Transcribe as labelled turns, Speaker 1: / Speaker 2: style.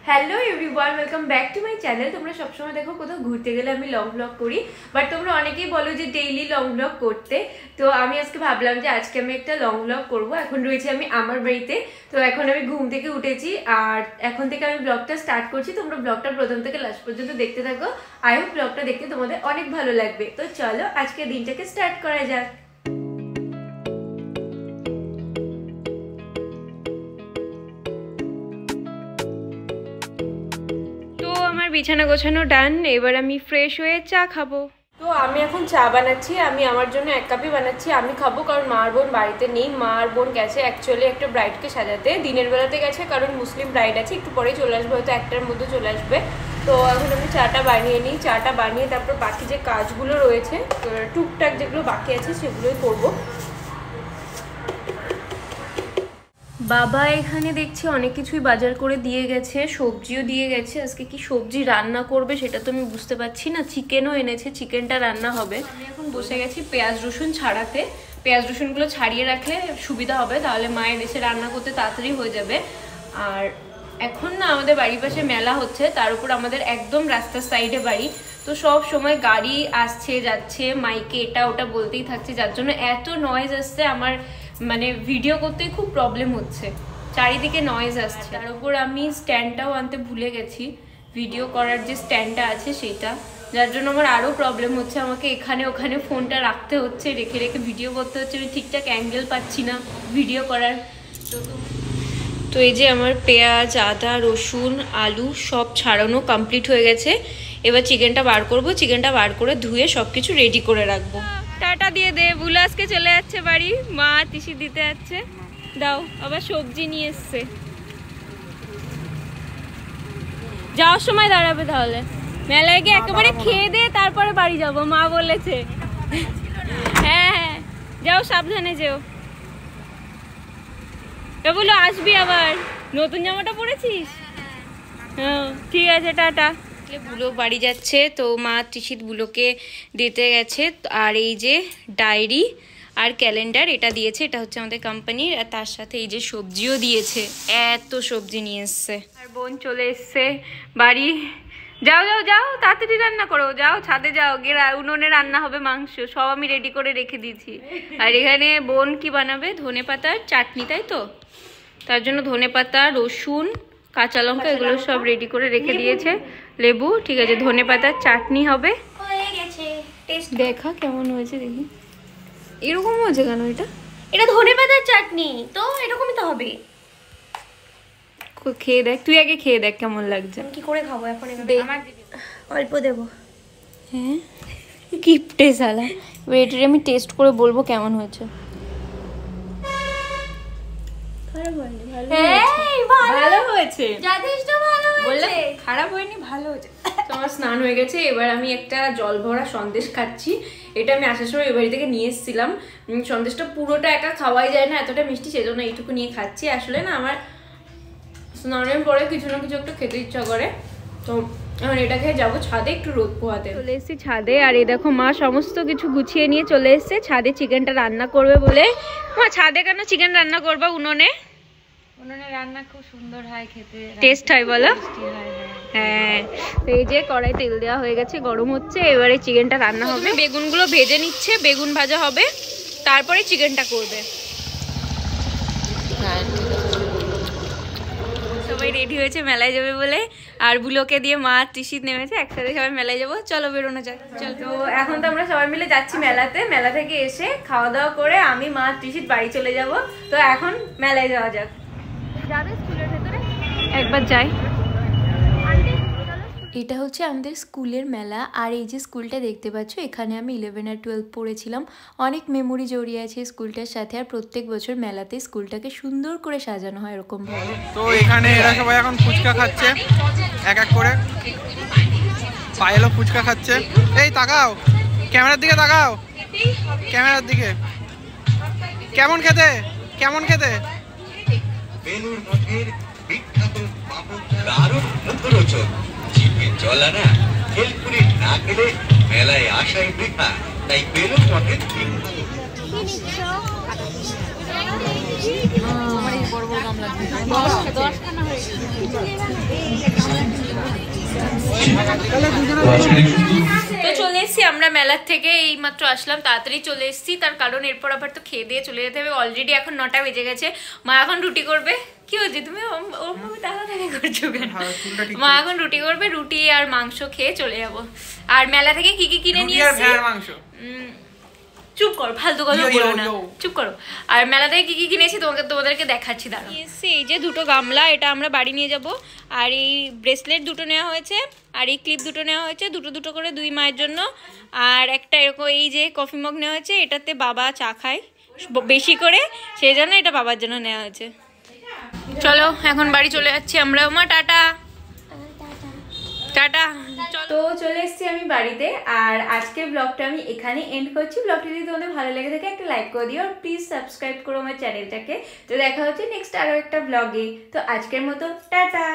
Speaker 1: Hello everyone, welcome back to my channel. তোমরা সবসময় দেখো কোথাও ঘুরতে গেলে আমি লং ব্লগ করি, বাট তোমরা অনেকেই বলো যে ডেইলি লং ব্লগ করতে। তো আমি আজকে ভাবলাম যে আজকে আমি একটা লং ব্লগ করবো। এখন রয়েছে আমি আমার বাড়িতে। তো এখন আমি ঘুম থেকে উঠেছি আর এখন থেকে আমি ব্লগটা স্টার্ট করছি। তোমরা ব্লগটা প্রথম থেকে লাস্ট পর্যন্ত দেখতে থাকো। আই হোপ ব্লগটা দেখতে তোমাদের অনেক ভালো লাগবে। তো চলো আজকে দিনটাকে স্টার্ট করা যাক। বিছানা গোছানো ডান, এবার আমি ফ্রেশ হয়ে চা খাবো। তো আমি এখন চা বানাচ্ছি। আমি আমার জন্য 1 কাপই বানাচ্ছি, আমি খাবো, কারণ মার বোন বাড়িতে নেই। মার বোন গেছে অ্যাকচুয়ালি একটা ব্রাইডকে সাজাতে, দিনের বেলাতে গেছে কারণ মুসলিম ব্রাইড আছে, একটু পরেই চলে আসবে, হয়তো 1টার মধ্যে চলে আসবে। তো এখন আমি চাটা বানিয়ে নিই। চাটা বানিয়ে তারপর বাকি যে কাজগুলো রয়েছে টুকটাক যেগুলো বাকি আছে সেগুলোই করবো। বাবা এখানে দেখছি অনেক কিছুই বাজার করে দিয়ে গেছে, সবজিও দিয়ে গেছে। আজকে কি সবজি রান্না করবে সেটা তো আমি বুঝতে পারছি না। চিকেনও এনেছে, চিকেনটা রান্না হবে। আমি এখন বসে গেছি পেঁয়াজ রসুন ছাড়াতে। পেঁয়াজ রসুনগুলো ছাড়িয়ে রাখলে সুবিধা হবে, তাহলে মায়ের এসে রান্না করতে তাড়াতাড়ি হয়ে যাবে। আর এখন না আমাদের বাড়ির পাশে মেলা হচ্ছে, তার উপর আমাদের একদম রাস্তার সাইডে বাড়ি। তো সব সময় গাড়ি আসছে যাচ্ছে, মাইকে এটা ওটা বলতেই থাকছে, যার জন্য এত নয়েজ আসছে, আমার মানে ভিডিও করতে খুব প্রবলেম হচ্ছে, চারিদিকে নয়েজ আসছে। তার উপর আমি স্ট্যান্ডটাও আনতে ভুলে গেছি, ভিডিও করার যে স্ট্যান্ডটা আছে সেটা, যার জন্য আমার আরও প্রবলেম হচ্ছে। আমাকে এখানে ওখানে ফোনটা রাখতে হচ্ছে, রেখে রেখে ভিডিও করতে হচ্ছে। আমি ঠিকঠাক অ্যাঙ্গেল পাচ্ছি না ভিডিও করার। তো এই যে আমার পেঁয়াজ, আদা, রসুন, আলু সব ছাড়ানো কমপ্লিট হয়ে গেছে। এবার চিকেনটা বার করব। চিকেনটা বার করে ধুয়ে সব কিছু রেডি করে রাখবো। টাটা দিয়ে দে, বুলা আজকে চলে যাচ্ছে বাড়ি, মা তিসি দিতে যাচ্ছে। দাও, আবার সবজি নিয়ে এসছে, যাওয়ার সময় দাঁড়াবে তাহলে। মেলায় গিয়ে একেবারে খেয়ে দে তারপরে বাড়ি যাব, মা বলেছে। হ্যাঁ হ্যাঁ, যাও, সাবধানে যেও। বলো আসবি আবার, নতুন জামাটা পরেছিস? হ্যাঁ ঠিক আছে, টাটা। বুলো বাড়ি যাচ্ছে, তো মা তিশিত বুলোকে দিতে গেছে। আর এই যে ডায়েরি আর ক্যালেন্ডার এটা দিয়েছে, এটা হচ্ছে আমাদের কোম্পানির। আর তার সাথে এই যে সবজিও দিয়েছে, এত সবজি নিয়ে এসছে। আর বোন চলে এসছে বাড়ি। যাও যাও যাও, তাড়াতাড়ি রান্না করো, যাও ছাদে যাও, গিয়ে উনুনে রান্না হবে মাংস, সব আমি রেডি করে রেখে দিয়েছি। আর এখানে বোন কি বানাবে? ধনেপাতার চাটনি, তাই তো? তার জন্য ধনেপাতা, রসুন, কাঁচা লঙ্কা এগুলো সব রেডি করে রেখে দিয়েছে, লেবু, ঠিক আছে। ধনেপাতার চাটনি হবে, দেখা কেমন হয়েছে দেখি। এরকম হয়েছে কেন? এটা
Speaker 2: ধনেপাতার চাটনি, তো এরকমই তো হবে।
Speaker 1: খেয়ে দেখ, তুই আগে খেয়ে দেখ কেমন লাগছে।
Speaker 2: কি করে খাবো এখন? অল্প দেবো।
Speaker 1: হ্যাঁ কিপটে সালা, ওয়েটারে আমি টেস্ট করে বলবো কেমন হয়েছে। ভালো হয়েছে,
Speaker 2: যথেষ্ট ভালো হয়েছে,
Speaker 1: খারাপ হয়নি, ভালো হয়েছে। তোমার স্নান হয়ে গেছে, এবার আমি একটা জল ভরা সন্দেশ খাচ্ছি। এটা আমি আসার সময় এ বাড়ি থেকে নিয়ে এসেছিলাম। সন্দেশটা পুরোটা একা খাওয়াই যায় না, এতটা মিষ্টি, সেজন্য এইটুকু নিয়ে খাচ্ছি। আসলে না আমার স্নানের পরে কিছু না কিছু একটা খেতে ইচ্ছা করে, তো এখন এটা খেয়ে যাবো ছাদে একটু রোদ পোহাতে। চলে এসেছি ছাদে, আর এই দেখো মা সমস্ত কিছু গুছিয়ে নিয়ে চলে এসছে ছাদে চিকেনটা রান্না করবে বলে। মা ছাদে কেন চিকেন রান্না করবা? উনুনে
Speaker 2: রান্না খুব সুন্দর হয়, খেতে
Speaker 1: টেস্ট হয় বলো? হ্যাঁ, এই যে কড়াই তেল দেওয়া হয়ে গেছে, গরম হচ্ছে, এবারে চিকেনটা রান্না হবে। বেগুনগুলো ভেজে নিচ্ছে, বেগুন ভাজা হবে, তারপরে চিকেনটা করবে। সবাই রেডি হয়েছে মেলায় যাবে বলে, আর বুলোকে দিয়ে মা তিশিত নেমেছে, একসাথে সবাই মেলায় যাবো। চলো বেরোনো যাক। চল, তো এখন তো আমরা সবাই মিলে যাচ্ছি মেলাতে। মেলা থেকে এসে খাওয়া দাওয়া করে আমি, মা, তিশিত বাড়ি চলে যাব। তো এখন মেলায় যাওয়া যাক। যাবে স্কুলের ভেতরে একবার যাই। এটা হচ্ছে আমাদের স্কুলের মেলা, আর এই যে স্কুলটা দেখতে পাচ্ছ, এখানে আমি 11 আর 12 পড়েছিলাম। অনেক মেমোরি জড়িয়ে আছে স্কুলটার সাথে, আর প্রত্যেক বছর মেলাতে স্কুলটাকে সুন্দর করে সাজানো হয় এরকম ভাবে।
Speaker 3: তো এখানে এরা সবাই এখন ফুচকা খাচ্ছে এক এক করে। পায়েলও ফুচকা খাচ্ছে। এই তাকাও, ক্যামেরার দিকে তাকাও, ক্যামেরার দিকে। কেমন খেতে, কেমন খেতে?
Speaker 4: বেলুর মঠের বিখ্যাত পাপড় দারুণ মুখরোচক, জিভে জল আনা, ভেলপুরি না খেলে মেলায় আসাই বৃথা। তাই বেলুর মঠের
Speaker 2: বড় বড় গামলা 10 খানা হয়েছে।
Speaker 1: তো চলে এসেছি আমরা মেলার থেকে, এই মাত্র আসলাম, তাড়াতাড়ি চলে এসেছি, তার কারণ এরপর আবার তো খেয়ে দিয়ে চলে যেতে হবে। অলরেডি এখন 9টা বেজে গেছে। মা এখন রুটি করবে। কি হচ্ছে তুমি ওরভাবে তাড়াতাড়ি করছো কেন? মা এখন রুটি করবে, রুটি আর মাংস খেয়ে চলে যাবো। আর মেলা থেকে কি কি কিনে নিয়ে এসেছি, চুপ করো, ফালতু কথা বলো না, চুপ করো। আর মেলা থেকে কি কি কিনেছি তোমাদেরকে দেখাচ্ছি। দাঁড়াও, এই যে 2টো গামলা, এটা আমরা বাড়ি নিয়ে যাব। আর এই ব্রেসলেট 2টো নেওয়া হয়েছে, আর এই ক্লিপ 2টো নেওয়া হয়েছে, 2টো করে 2 মায়ের জন্য। আর একটা এরকম এই যে কফি মগ নেওয়া হয়েছে, এটাতে বাবা চা খায় বেশি করে, সেই জন্য এটা বাবার জন্য নেওয়া হয়েছে। চলো এখন বাড়ি চলে যাচ্ছি আমরা। মা টাটা টাটা। তো চলে এসেছি আমি বাড়িতে, আর আজকের ব্লগটা আমি এখানে এন্ড করছি। ব্লগটা যদি তোমাদের ভালো লেগে থাকে একটা লাইক করে দিও, আর প্লিজ সাবস্ক্রাইব করো আমার চ্যানেলটাকে। তো দেখা হচ্ছে নেক্সট আরও একটা ব্লগে। তো আজকের মতো টাটা।